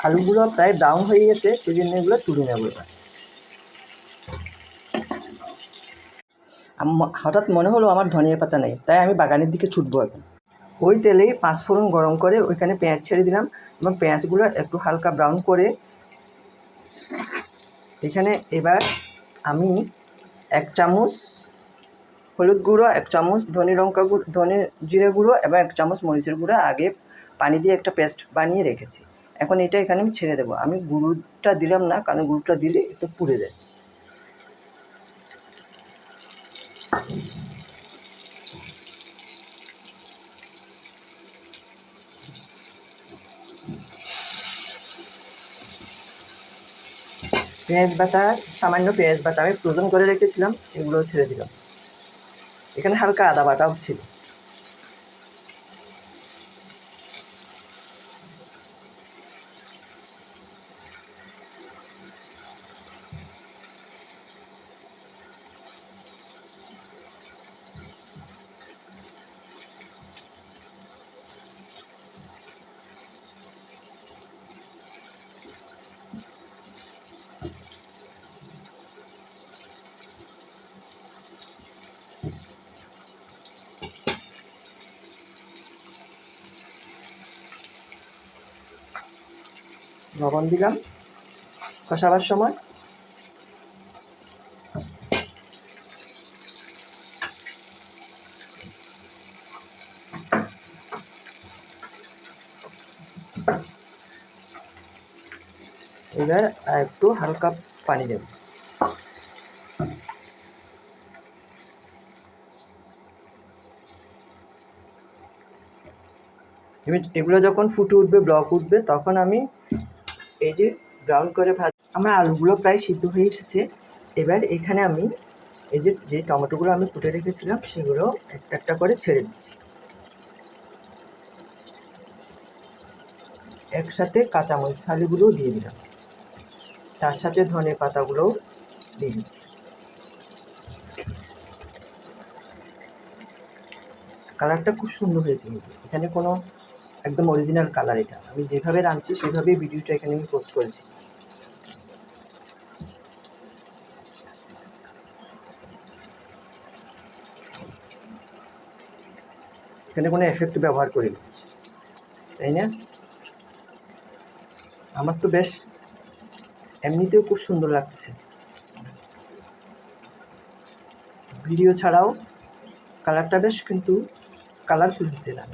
আলুগুলো প্রায় ব্রাউন হয়ে গেছে, সেই জন্য এগুলো তুলে নেব। এবার হঠাৎ মনে হলো আমার ধনিয়া পাতা নেই, তাই আমি বাগানের দিকে ছুটবো এখন। ওই তেলেই পাঁচফোড়ন গরম করে ওইখানে পেঁয়াজ ছেড়ে দিলাম এবং পেঁয়াজগুলো একটু হালকা ব্রাউন করে এখানে এবার আমি 1 চামচ হলুদ গুঁড়ো, 1 চামচ ধনে জিরে গুঁড়ো এবং 1 চামচ মরিচের গুঁড়ো আগে পানি দিয়ে একটা পেস্ট বানিয়ে রেখেছি। এখন এটা এখানে আমি ছেড়ে দেবো। আমি গুঁড়োটা দিলাম না, কারণ গুঁড়োটা দিলে একটু পুড়ে যায়। সামান্য পেঁয়াজ বাটা আমি ফ্রোজেন করে রেখেছিলাম, এগুলো ছেড়ে দিলাম। এখানে হালকা আদা বাটাও ছিল। লবণ দিলাম কষাবার সময়। এবার একটু হালকা পানি দেব। এগুলো যখন ফুটে উঠবে, ব্লক উঠবে, তখন আমি এই যে ব্রাউন করে আমার আলুগুলো প্রায় সিদ্ধ হয়ে এসেছে। এবার এখানে আমি এই যে টমেটোগুলো আমি কুটে রেখেছিলাম সেগুলো একটা একটা করে ছেড়ে দিচ্ছি। একসাথে কাঁচামরিচ ফালিগুলোও দিয়ে দিলাম, তার সাথে ধনে পাতাগুলোও দিয়ে দিচ্ছি। কালারটা খুব সুন্দর হয়েছে, কিন্তু এখানে কোনো একদম অরিজিনাল কালার। এটা আমি যেভাবে রাঁধছি সেভাবেই ভিডিওটা এখানে আমি পোস্ট করেছি। এখানে কোনো এফেক্ট ব্যবহার করিনি, তাই না? আমার তো বেশ এমনিতেও খুব সুন্দর লাগছে। ভিডিও ছাড়াও কালারটা বেশ কিন্তু কালারফুল হচ্ছে না।